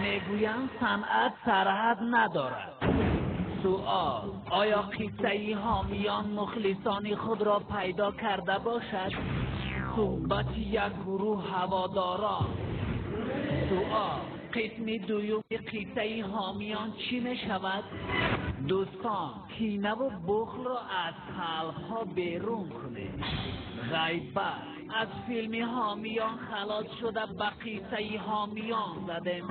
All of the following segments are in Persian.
میگویند صنعت سرحد ندارد. سوال: آیا قصه حامیان مخلصان خود را پیدا کرده باشد؟ صحبت یک گروه هواداران. سوال: قسم دوم قصه حامیان چی می شود؟ دوستان، کینه و بخل را از قلب‌ها بیرون کنید. غیبت: از فیلم حامیان خلاص شده به قصه حامیان زدیم.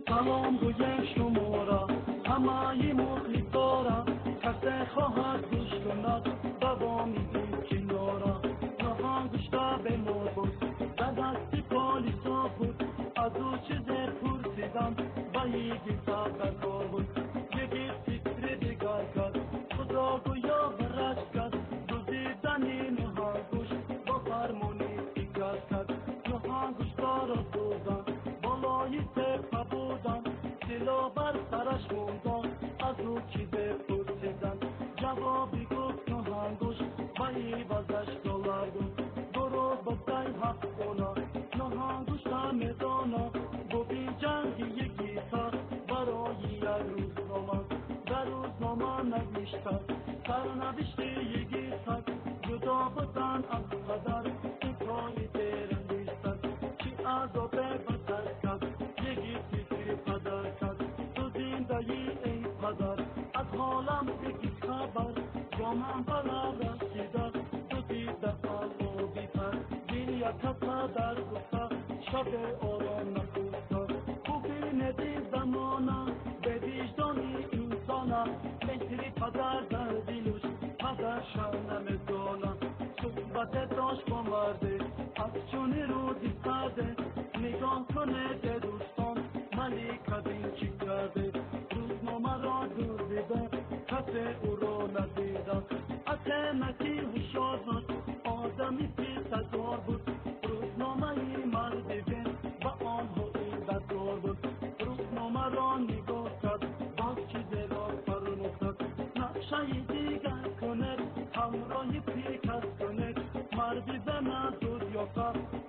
سلام گویم شما را همه مخلصا کسی خواهد گوش کند دوامی این کنارا نهان گوشتا به ما بود در دستی پالیسا بود از او چیزی پرسیدم و یکی سبر کار بود یکی فکر دیگر کرد خدا گویا برش کرد دوزیدنی نهان گوش با فرمانی دیگر کرد نهان گوشتا را بودن بالای سپه بودن دلا بر سرش موندن از او چیزی پرسیدن جوابی گفت نهانگوش و عوضش دلار بود برو بسای حق کنا نهانگوش نمیدانا گفتی جنگی یکی سر برای یک روزنامه در روزنامه نوشتن سرنوشت یکی سر جدا بودن از قدر این کاری دیرم نیستن چی عذاب بسر کرد یکی فکر پدر کرد تو زندگی ای پدر از حالم یکی خبر جامم بلا رسیده تو دیده آبی پر دین یک پدر گفته شب آرام نکوسته خوبی ندید زمانه به وجدانی انسانه مهری پدر در دلش پدرشان نمیدانه صحبت داشت با مرده از چونی روزی سرده نگاه کنه ده دوستان ملیکه بین چی کرده روزنامه را دور دیده کسی او را ندیده حکمتی هوشیار بود آدمی پیشتر بود روزنامه مردی بین و آنها این دستار بود روزنامه را نگاه کرد باز چیزی را فرمود نقشه دیگر کند همراهی پیکس کند مردی به من دود یافت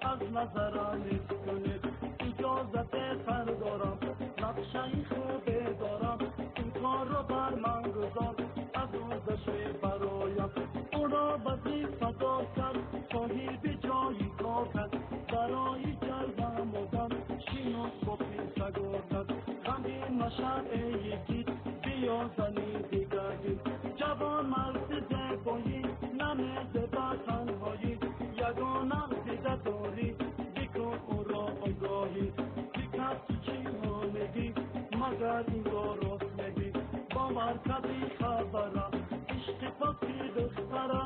از نظر نیست کنید اجازت سر دارم نقشه خوبه دارم این کار را بر من گذار از روزش برایم او را وظیفه دار کرد صاحب جایی کار کرد برای جلب آمدن شیناس با پیسه گردد غمگین مشهد یکی بیا زنی دیگر گیر جوان مرد زیبایی نمیده به تنهایی یگانه دیده داری بکن او را آگاهی دیگر چی ما میگی مگر این را راست میگی باور کردی خبره عشق پاکی دختره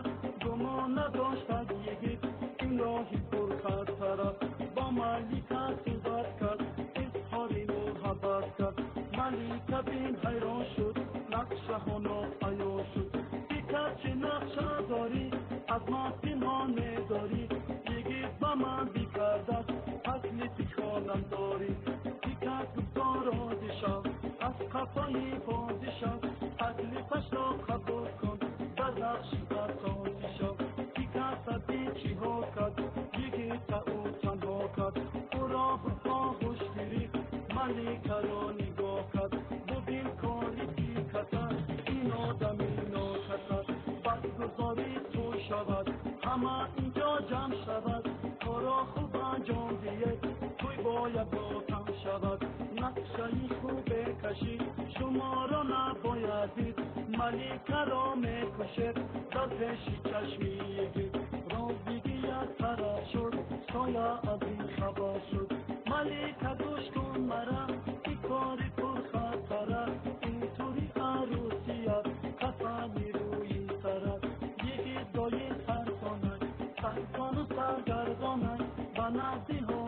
گمان نداشتد یکی این راهی پر خطره با ملیکه صحبت کرد اظهاری محبت کرد ملیکه بین حیران شد نقشه ها ناعیان شد دیگر چه نقشه داری از ما پنهان میداری یکی با من بیکردد اصلی پیخانم داری دیگر گفتار آدیشم از کفایی بادیشم تکلیفش را قبول کن در نقشی اساسیشم دیگر سبی چی ها کرد یکی تا او تنها کرد او را بخواهش گیری ملیکه را نگاه کرد ببین کاری کی کسد این آدمی ناکسد بدگذاری تو شود همه اینجا جمع شود کارا خوب انجام دید توی باید باتم شود نقشه خوب کشید شما را نباید دید ملیکه را میکشد در پیشی چشمی یکی رازیگی یک طرف شد سایه از این خبر شد ملیکه گوش کن مرا این کاری پر خطره اینطوری عروسیت کسانی روی سرت یکی دایی سرکانه سرکان و سرگردانه و نزدی ها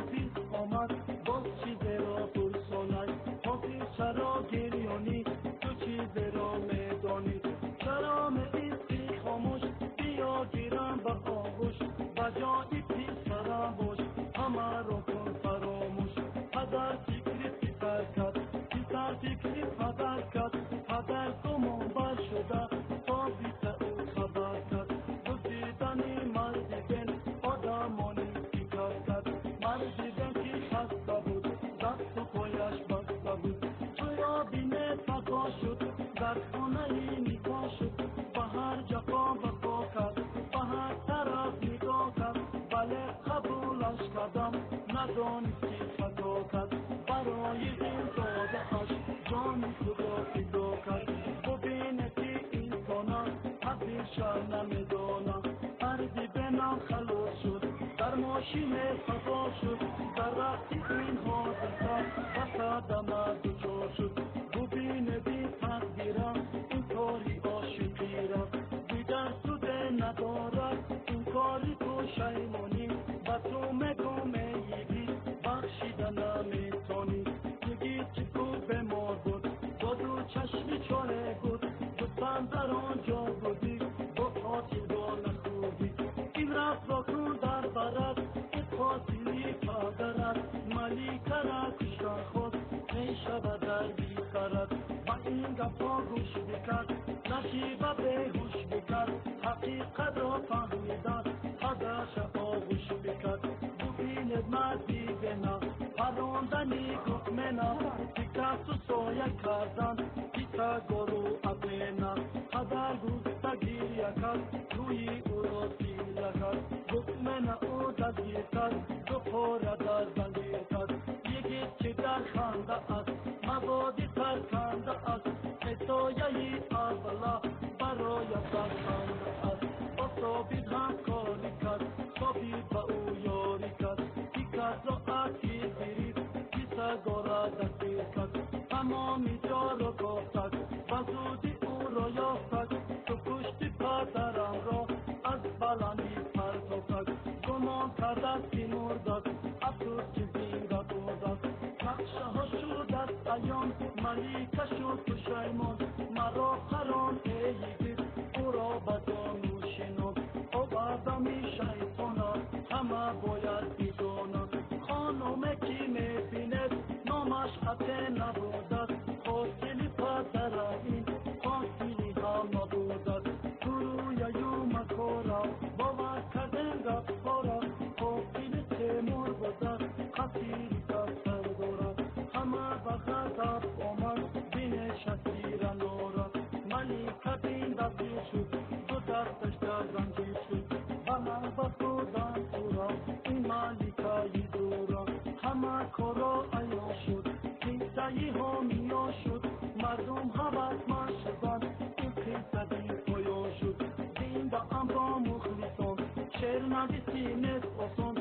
نشیم خطا شد در وقتی این حادثه وسط آمد دچار شد ببین بی تقدیرم این کاری عاشقی را دیگر سوده ندارد این کاری پشیمانی با تو میگم میگی بخشیدن نمیتونی میگی که تو به مار بود با دو چشمی چاره بود دوستان در آنجا بودی با قاتل با نخوردی این رفت را کن در برد این قاتلی پادرد ملیکه را کشتن خود میشود در بیکرد با این گفا گوش بکرد نشیبه بهوش بکرد حقیقت را فهمیدن حدش آغوش بکرد ببیند مردی بنا پراندنی گفمنا تیکت و سایه کردن تیکه گرو اپینا حدر گوسته گیریه کرد روی او را سیله کرد گفمنا او دستگیر کرد دو پاره در زنجیر کرد یکی که در خنده است مبادی ترکنده است ستایه اولا برای سرخنده است اصابید هم کاری کرد صابید به او یاری کرد تیکت را اکیر گرید کیسه گاره دستگیر کرد تمامی جا را گفتد و زودی او را یافتد تو کشتی پدرم را از بلندی پرتافتد گمان کرد که مردد افسوس که زنده بودد نقشه ها شد از ایام ملیکه شد پشیمان مرا قران ایگید او را به جانو شنود او آدمی شیطانا همه باید بیگانا خانومه که میبیند نامش حتی نبودد قاتلی پدر این قاتلی همه بودد گروی یوم کورا باور کردن رفتا را قاتلی تیمور بودد قتیلی دفتر دارد همه به غضب آمد بینشتی را نارد ملیکه بین دستگیر شد دو دستش در زنجیر شد همه بخودن او را این ملیکه دورا همه کارا عیان شد کیسه ها میا شد مردم حوضمند شدند این کیسه بی پایان شد زنده ام با مخلصان شعر نویسی نیست آسان